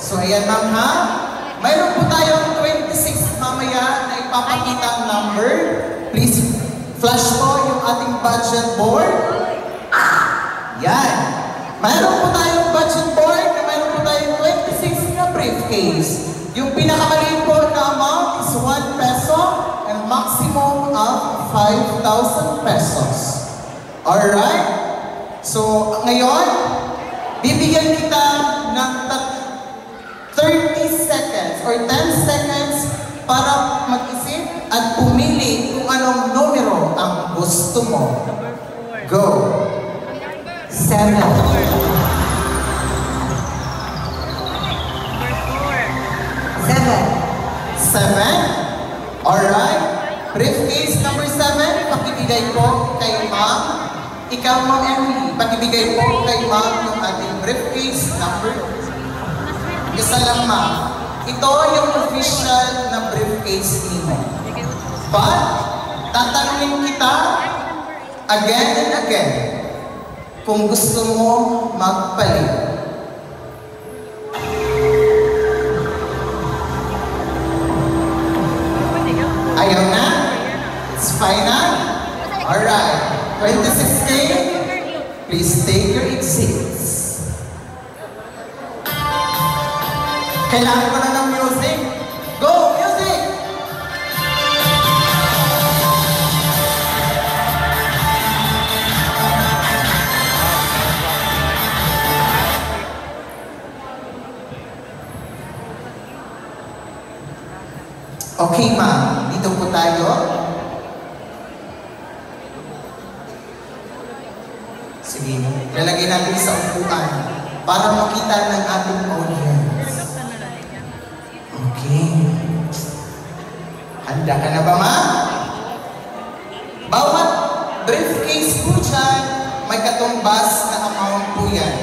So ayan ma'am ha. Mayroon po tayong 26 mamaya na ipapakita ang number. Please flash po yung ating budget board. Yan. Mayroon po tayong budget board na mayroon po tayong 26 na briefcase. Yung pinakamaliit po na amount is 1 peso and maximum of 5,000 pesos. Alright? So, ngayon, bibigyan kita ng 30 seconds or 10 seconds para mag-isip at pumili kung anong numero ang gusto mo. Go! 7. 7? Alright. Briefcase number 7, pakibigay po kay ma'am. Ikaw, ma'am Emily, pakibigay po kay ma'am yung ating briefcase number. Isa lang ma'am. Ito yung official na briefcase nimo. But, tatanungin kita again and again kung gusto mo magpalit. Ayaw na? It's final? Alright. 26K, please take your exits. Kailangan ko na ng music. Go, music! Okay, ma'am. Dito po tayo. Sige, lalagay natin sa upuan para makita ng ating audience. Okay. Handa ka na ba, ma'am? Bawat briefcase po dyan, may katumbas na amount po yan.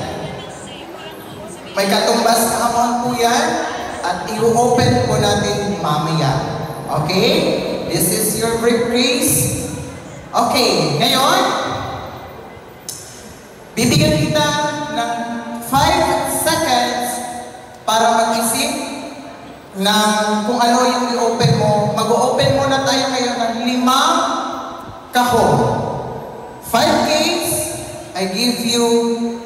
May katumbas na amount po yan. At i-open po natin mamaya. Okay? This is your briefcase. Okay, ngayon, bibigyan kita ng 5 seconds para mag-isip ng kung ano yung i-open mo. Mag-open muna tayo ngayon ng 5 kahon. 5 case, I give you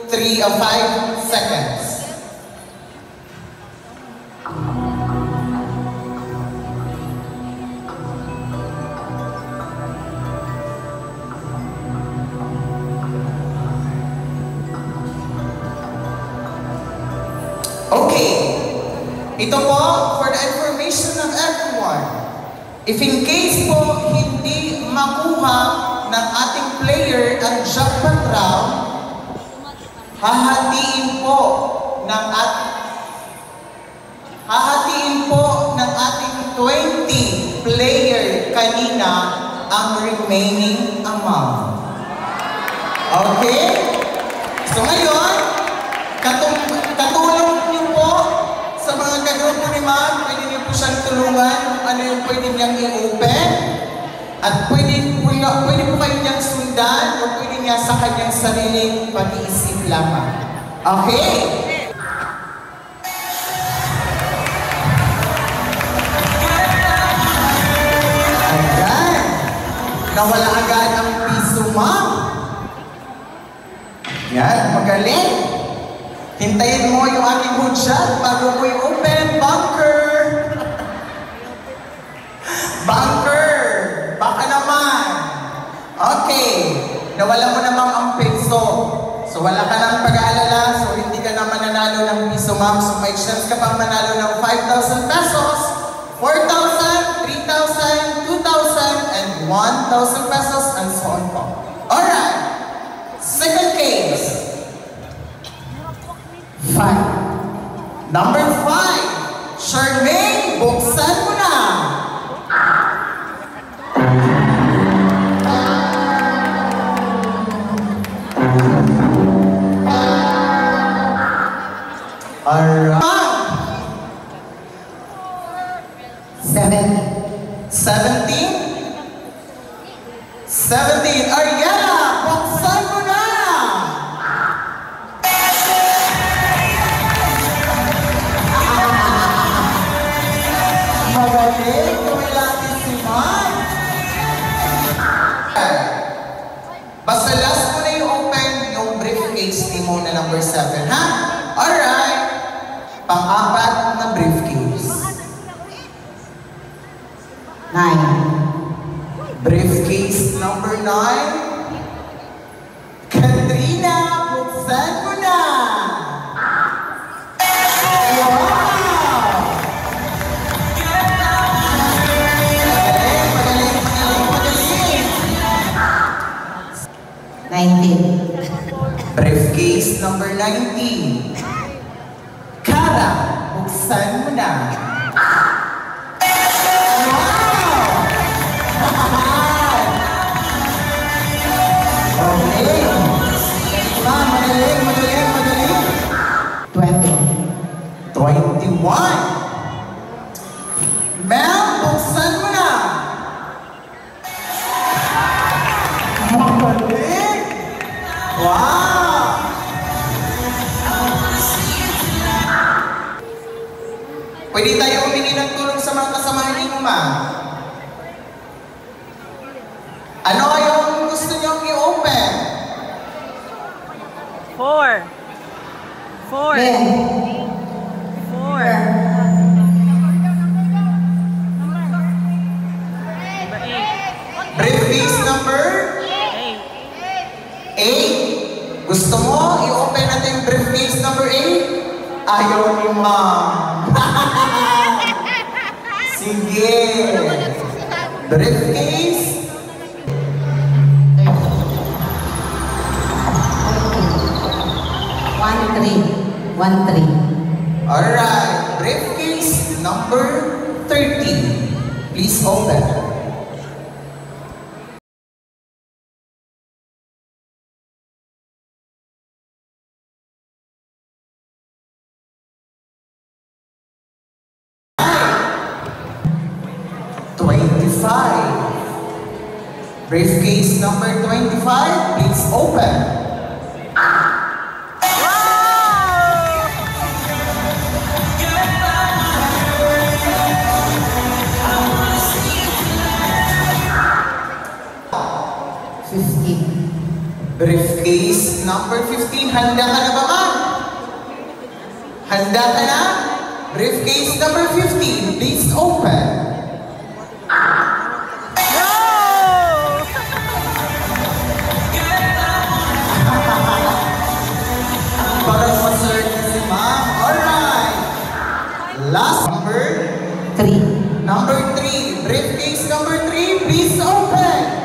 5 seconds. Okay, ito po for the information of everyone. If in case po hindi makuha ng ating player ang jackpot round, hahatiin po ng ating 20 player kanina ang remaining amount. Okay? So ngayon, katulong niyo po sa mga kagrupo ni ma'am, pwede niyo po siyang tulungan kung ano yung pwede niyang i-open. At pwede po kayo niyang sundan o pwede niya sa kanyang sariling pag-iisip lamang. Okay? Ayan. Nawala agad ang piso, ma'am. Yan, magaling. Hintayin mo yung aking hudshot bago mo i-open. Bunker! Bunker! Baka naman. Okay. Nawala mo namang ang peso. So wala ka nang pag-aalala. So hindi ka na mananalo ng piso, ma'am. So may chance ka pang manalo ng 5,000 pesos, 4,000, 3,000, 2,000, and 1,000 pesos, and so on po. Alright. Second case. 5. Number 5. Charmaine, buksan mo na. Alright. 17. Ariana, buksan mo na. muna number 7, ha? Alright. Pang-apat na briefcase. 9. Briefcase number 9. Katrina, buksan mo na! Wow! Magaling! 19. Briefcase number 19. Kara, buksan mo na! Okay. Magaling. 20. 21. Mel, buksan mo na! Magaling! Wow! Pwede tayo humingi ng tulong sa mga kasamahan mo, ma'am. Ano yung gusto niyong i-open? 4. 4. 10. 4. Number 8. Briefcase number 8. 8. Gusto mo i-open natin yung briefcase number 8? Ayaw ni ma'am. Sige. Briefcase. 13. Alright. Briefcase number 13. Please open. Briefcase number 25, please open. Briefcase number 15, handa ka na ba, ma'am? Handa ka na? Briefcase number 15, please open. Parang ma-search si ma'am. Alright. Last number 3. Number 3. Briefcase number 3, please open.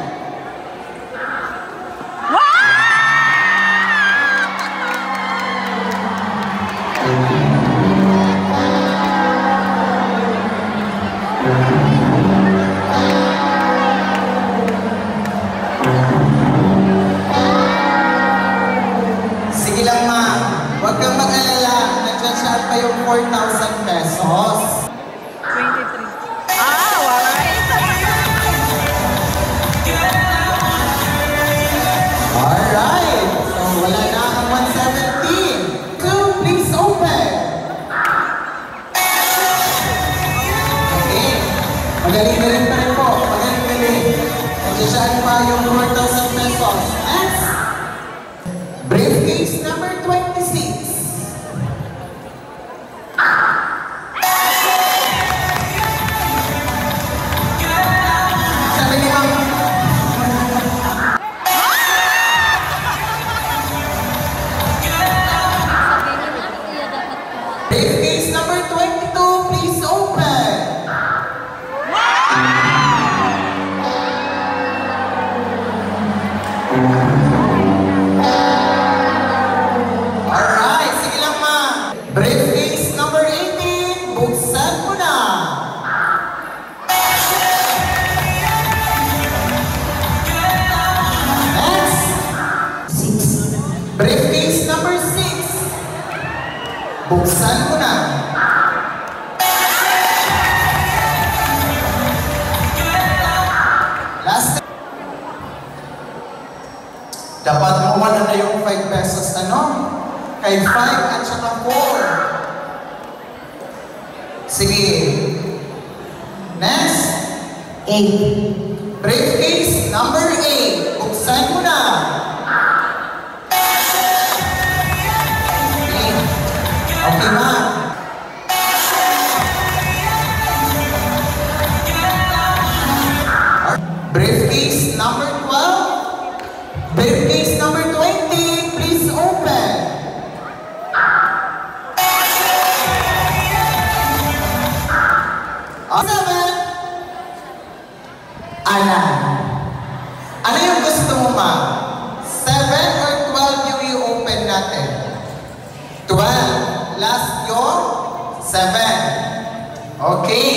Sige lang, ma'am. Huwag kang mag-alala. Nandiyan pa yung 4,000 pesos. 23. Walay. Alright. So, wala na ang 170. 2, please open. Okay. Magaling na rin pa rin po. Magaling. Nandiyan pa yung 4,000 pesos. Next. Briefcase number 26. Sabi ni ma'am. Briefcase number 22, please open. Alright, sige lang, ma'am. Briefcase number 18, buksan mo na. Next. 6. Briefcase number 6, buksan mo na. Last. Dapat mawala na yung 5 pesos, ano? Kay 5 at saka 4. Sige. Next. 8. Briefcase number 8. Buksan mo na. Okay, ma'am. Briefcase number 12. Briefcase number 20. Please open. Seven. Ana. Ano yung gusto mo, ma'am? 7 or 12 yung i-open natin? 12. Last yung 7. Okay.